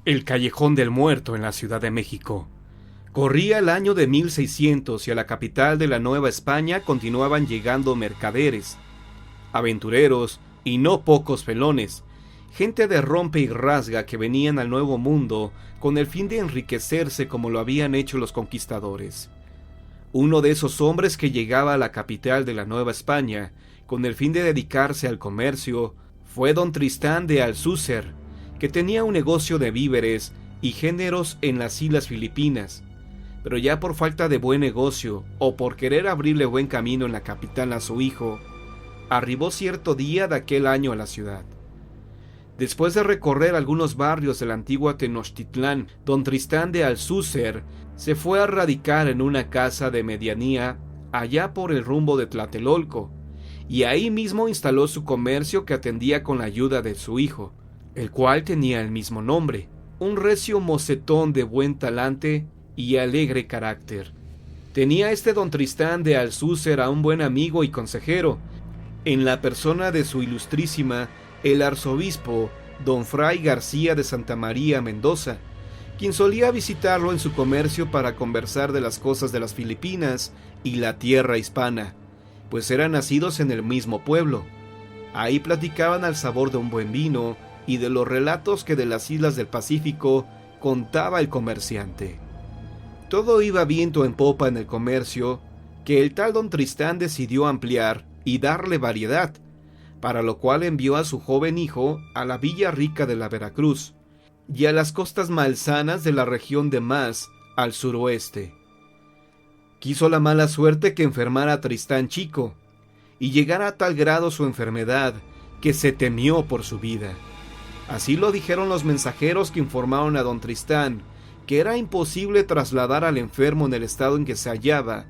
El Callejón del Muerto en la Ciudad de México. Corría el año de 1600 y a la capital de la Nueva España continuaban llegando mercaderes, aventureros y no pocos felones, gente de rompe y rasga que venían al Nuevo Mundo con el fin de enriquecerse como lo habían hecho los conquistadores. Uno de esos hombres que llegaba a la capital de la Nueva España con el fin de dedicarse al comercio fue don Tristán de Alcúcer, que tenía un negocio de víveres y géneros en las islas Filipinas, pero ya por falta de buen negocio o por querer abrirle buen camino en la capital a su hijo, arribó cierto día de aquel año a la ciudad. Después de recorrer algunos barrios de la antigua Tenochtitlán, don Tristán de Alcúcer se fue a radicar en una casa de medianía allá por el rumbo de Tlatelolco, y ahí mismo instaló su comercio que atendía con la ayuda de su hijo, el cual tenía el mismo nombre, un recio mocetón de buen talante y alegre carácter. Tenía don Tristán de Alcúcer a un buen amigo y consejero, en la persona de su ilustrísima, el arzobispo don Fray García de Santa María Mendoza, quien solía visitarlo en su comercio para conversar de las cosas de las Filipinas y la tierra hispana, pues eran nacidos en el mismo pueblo. Ahí platicaban al sabor de un buen vino y de los relatos que de las islas del Pacífico contaba el comerciante. Todo iba viento en popa en el comercio, que el tal don Tristán decidió ampliar y darle variedad, para lo cual envió a su joven hijo a la villa rica de la Veracruz y a las costas malsanas de la región de Mas, al suroeste. Quiso la mala suerte que enfermara a Tristán chico, y llegara a tal grado su enfermedad que se temió por su vida. Así lo dijeron los mensajeros que informaron a don Tristán que era imposible trasladar al enfermo en el estado en que se hallaba,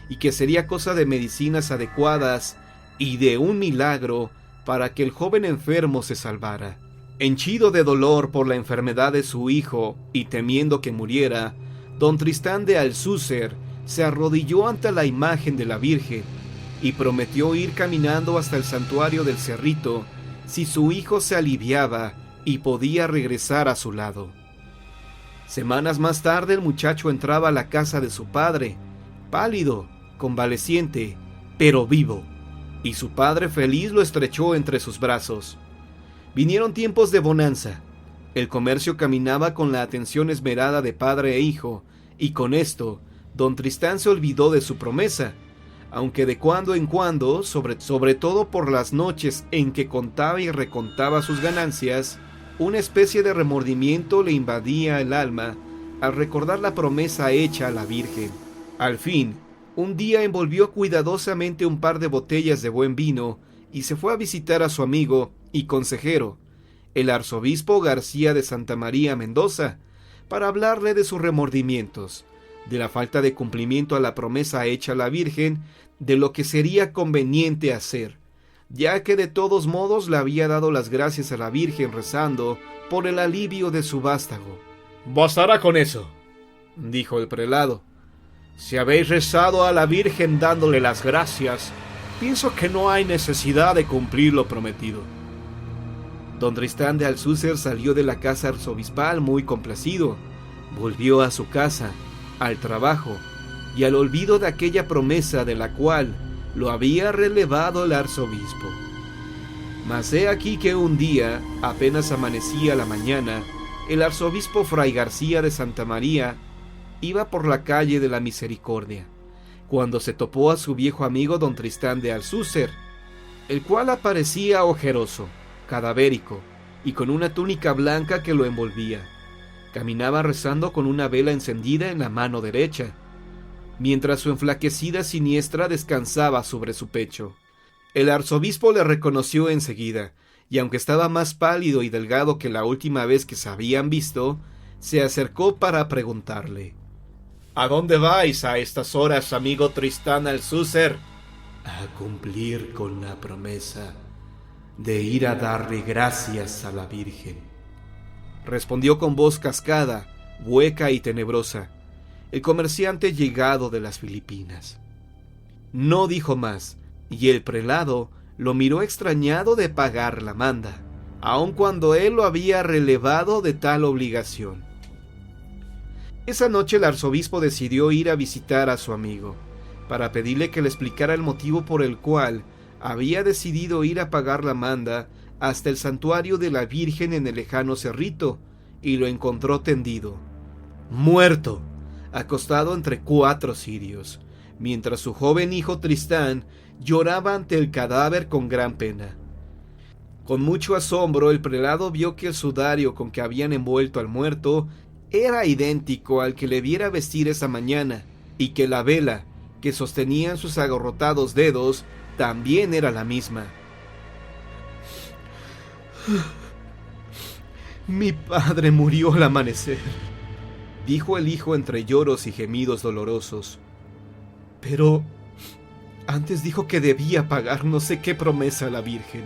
y que sería cosa de medicinas adecuadas y de un milagro para que el joven enfermo se salvara. Henchido de dolor por la enfermedad de su hijo y temiendo que muriera, don Tristán de Alcúcer se arrodilló ante la imagen de la Virgen y prometió ir caminando hasta el santuario del Cerrito si su hijo se aliviaba y podía regresar a su lado. Semanas más tarde el muchacho entraba a la casa de su padre, pálido, convaleciente, pero vivo, y su padre feliz lo estrechó entre sus brazos. Vinieron tiempos de bonanza. El comercio caminaba con la atención esmerada de padre e hijo, y con esto, don Tristán se olvidó de su promesa, aunque de cuando en cuando, sobre todo por las noches en que contaba y recontaba sus ganancias, una especie de remordimiento le invadía el alma al recordar la promesa hecha a la Virgen. Al fin, un día envolvió cuidadosamente un par de botellas de buen vino y se fue a visitar a su amigo y consejero, el arzobispo García de Santa María Mendoza, para hablarle de sus remordimientos, de la falta de cumplimiento a la promesa hecha a la Virgen, de lo que sería conveniente hacer, ya que de todos modos le había dado las gracias a la Virgen rezando por el alivio de su vástago. «Bastará con eso», dijo el prelado. «Si habéis rezado a la Virgen dándole las gracias, pienso que no hay necesidad de cumplir lo prometido». Don Tristán de Alcúcer salió de la casa arzobispal muy complacido. Volvió a su casa, al trabajo y al olvido de aquella promesa de la cual lo había relevado el arzobispo. Mas he aquí que un día, apenas amanecía la mañana, el arzobispo Fray García de Santa María iba por la calle de la Misericordia, cuando se topó a su viejo amigo don Tristán de Alcúcer, el cual aparecía ojeroso, cadavérico, y con una túnica blanca que lo envolvía. Caminaba rezando con una vela encendida en la mano derecha, mientras su enflaquecida siniestra descansaba sobre su pecho. El arzobispo le reconoció enseguida, y aunque estaba más pálido y delgado que la última vez que se habían visto, se acercó para preguntarle: «¿A dónde vais a estas horas, amigo Tristán Alcúcer?» «A cumplir con la promesa de ir a darle gracias a la Virgen», respondió con voz cascada, hueca y tenebrosa, el comerciante llegado de las Filipinas. No dijo más, y el prelado lo miró extrañado de pagar la manda. aun cuando él lo había relevado de tal obligación. Esa noche el arzobispo decidió ir a visitar a su amigo, para pedirle que le explicara el motivo por el cual había decidido ir a pagar la manda hasta el santuario de la Virgen en el lejano cerrito, y lo encontró tendido, muerto, acostado entre 4 cirios, mientras su joven hijo Tristán lloraba ante el cadáver con gran pena. Con mucho asombro, el prelado vio que el sudario con que habían envuelto al muerto era idéntico al que le viera vestir esa mañana, y que la vela que sostenían sus agarrotados dedos también era la misma. «Mi padre murió al amanecer», dijo el hijo entre lloros y gemidos dolorosos. «Pero antes dijo que debía pagar no sé qué promesa a la Virgen.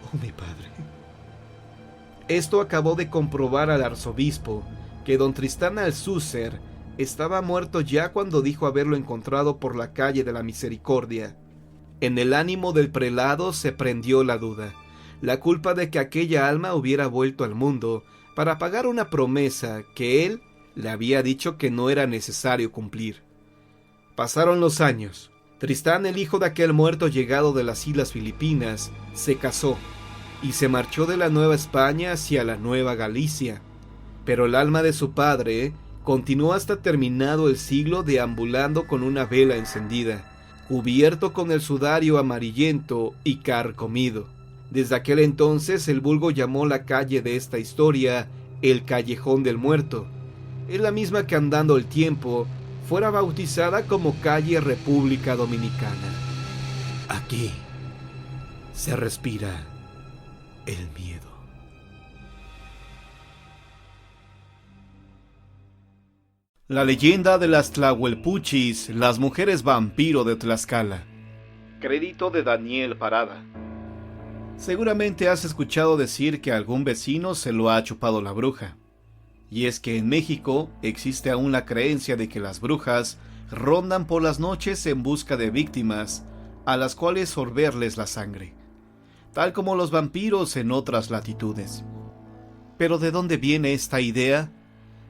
Oh, mi padre». Esto acabó de comprobar al arzobispo que don Tristán Alcúcer estaba muerto ya cuando dijo haberlo encontrado por la calle de la Misericordia. En el ánimo del prelado se prendió la duda, la culpa de que aquella alma hubiera vuelto al mundo para pagar una promesa que él le había dicho que no era necesario cumplir. Pasaron los años. Tristán, el hijo de aquel muerto llegado de las islas Filipinas, se casó y se marchó de la Nueva España hacia la Nueva Galicia. Pero el alma de su padre continuó hasta terminado el siglo deambulando con una vela encendida, cubierto con el sudario amarillento y carcomido. Desde aquel entonces el vulgo llamó la calle de esta historia el Callejón del Muerto. Es la misma que andando el tiempo fuera bautizada como calle República Dominicana. Aquí se respira el miedo. La leyenda de las Tlahuelpuchis, las mujeres vampiro de Tlaxcala. Crédito de Daniel Parada. Seguramente has escuchado decir que algún vecino se lo ha chupado la bruja. Y es que en México existe aún la creencia de que las brujas rondan por las noches en busca de víctimas, a las cuales sorberles la sangre, tal como los vampiros en otras latitudes. Pero ¿de dónde viene esta idea?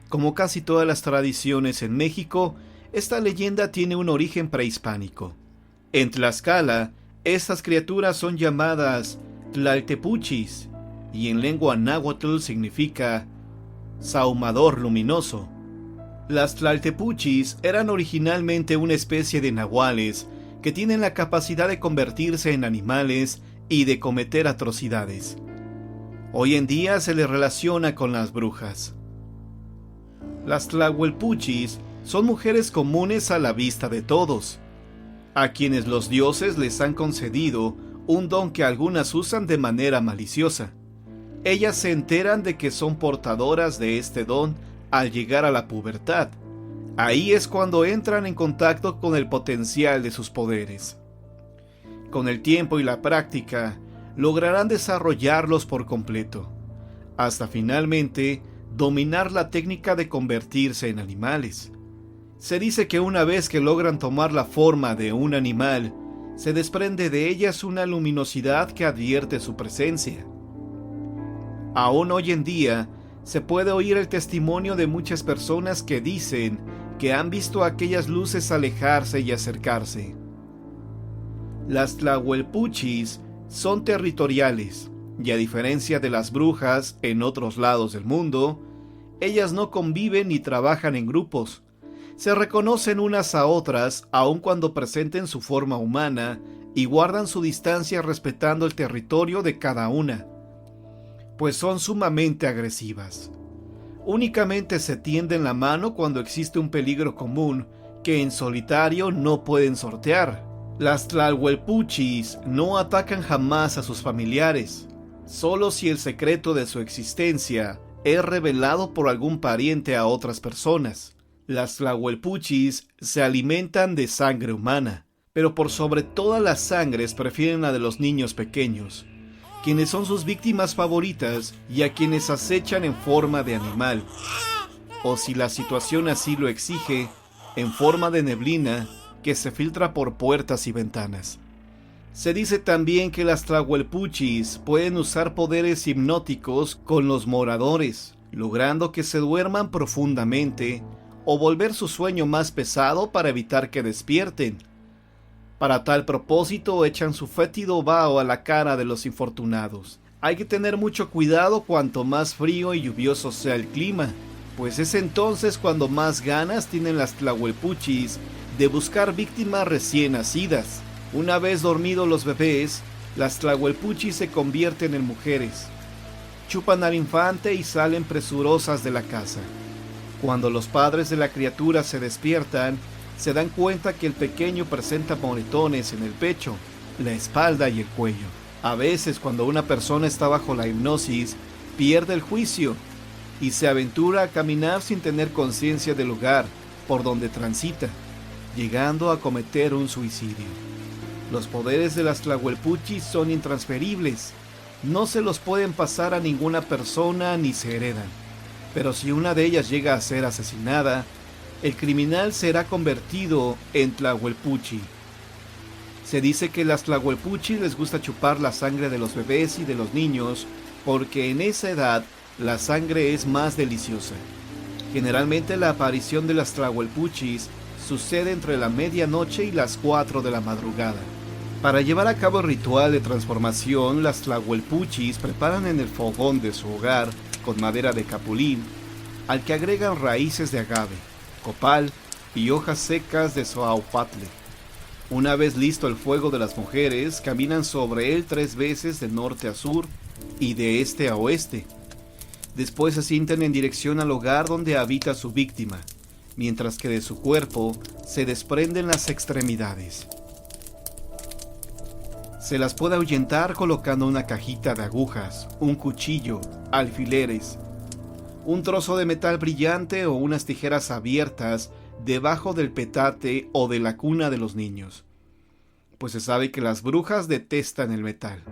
Como casi todas las tradiciones en México, esta leyenda tiene un origen prehispánico. En Tlaxcala, estas criaturas son llamadas Tlaltepuchis, y en lengua náhuatl significa sahumador luminoso. Las Tlaltepuchis eran originalmente una especie de nahuales que tienen la capacidad de convertirse en animales y de cometer atrocidades. Hoy en día se les relaciona con las brujas. Las Tlahuelpuchis son mujeres comunes a la vista de todos, a quienes los dioses les han concedido un don que algunas usan de manera maliciosa. Ellas se enteran de que son portadoras de este don al llegar a la pubertad. Ahí es cuando entran en contacto con el potencial de sus poderes. Con el tiempo y la práctica, lograrán desarrollarlos por completo, hasta finalmente dominar la técnica de convertirse en animales. Se dice que una vez que logran tomar la forma de un animal, se desprende de ellas una luminosidad que advierte su presencia. Aún hoy en día, se puede oír el testimonio de muchas personas que dicen que han visto aquellas luces alejarse y acercarse. Las Tlahuelpuchis son territoriales, y a diferencia de las brujas en otros lados del mundo, ellas no conviven ni trabajan en grupos. Se reconocen unas a otras aun cuando presenten su forma humana y guardan su distancia respetando el territorio de cada una, pues son sumamente agresivas. Únicamente se tienden la mano cuando existe un peligro común que en solitario no pueden sortear. Las Tlahuelpuchis no atacan jamás a sus familiares, solo si el secreto de su existencia es revelado por algún pariente a otras personas. Las Tlahuelpuchis se alimentan de sangre humana, pero por sobre todas las sangres prefieren la de los niños pequeños, quienes son sus víctimas favoritas y a quienes acechan en forma de animal, o si la situación así lo exige, en forma de neblina que se filtra por puertas y ventanas. Se dice también que las tlahuelpuchis pueden usar poderes hipnóticos con los moradores, logrando que se duerman profundamente o volver su sueño más pesado para evitar que despierten. Para tal propósito echan su fétido vaho a la cara de los infortunados. Hay que tener mucho cuidado cuanto más frío y lluvioso sea el clima, pues es entonces cuando más ganas tienen las tlahuelpuchis de buscar víctimas recién nacidas. Una vez dormidos los bebés, las tlahuelpuchis se convierten en mujeres. Chupan al infante y salen presurosas de la casa. Cuando los padres de la criatura se despiertan, se dan cuenta que el pequeño presenta moretones en el pecho, la espalda y el cuello. A veces, cuando una persona está bajo la hipnosis, pierde el juicio y se aventura a caminar sin tener conciencia del lugar por donde transita, llegando a cometer un suicidio. Los poderes de las tlahuelpuchis son intransferibles, no se los pueden pasar a ninguna persona ni se heredan, pero si una de ellas llega a ser asesinada, el criminal será convertido en tlahuelpuchi. Se dice que las tlahuelpuchis les gusta chupar la sangre de los bebés y de los niños porque en esa edad la sangre es más deliciosa. Generalmente la aparición de las tlahuelpuchis sucede entre la medianoche y las 4 de la madrugada. Para llevar a cabo el ritual de transformación, las tlahuelpuchis preparan en el fogón de su hogar, con madera de capulín, al que agregan raíces de agave, copal y hojas secas de soaupatle. Una vez listo el fuego de las mujeres, caminan sobre él 3 veces de norte a sur y de este a oeste. Después se sienten en dirección al hogar donde habita su víctima, mientras que de su cuerpo se desprenden las extremidades. Se las puede ahuyentar colocando una cajita de agujas, un cuchillo, alfileres, un trozo de metal brillante o unas tijeras abiertas debajo del petate o de la cuna de los niños, pues se sabe que las brujas detestan el metal.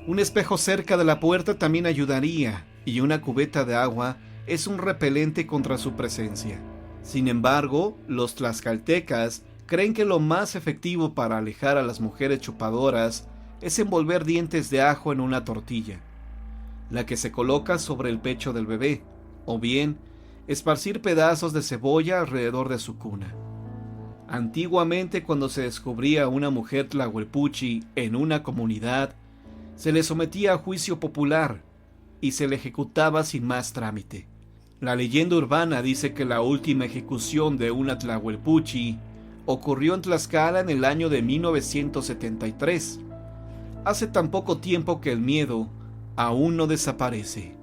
Un espejo cerca de la puerta también ayudaría, y una cubeta de agua es un repelente contra su presencia. Sin embargo, los tlaxcaltecas creen que lo más efectivo para alejar a las mujeres chupadoras es envolver dientes de ajo en una tortilla, la que se coloca sobre el pecho del bebé, o bien esparcir pedazos de cebolla alrededor de su cuna. Antiguamente, cuando se descubría una mujer tlahuelpuchi en una comunidad, se le sometía a juicio popular y se le ejecutaba sin más trámite. La leyenda urbana dice que la última ejecución de una tlahuelpuchi ocurrió en Tlaxcala en el año de 1973. Hace tan poco tiempo que el miedo aún no desaparece.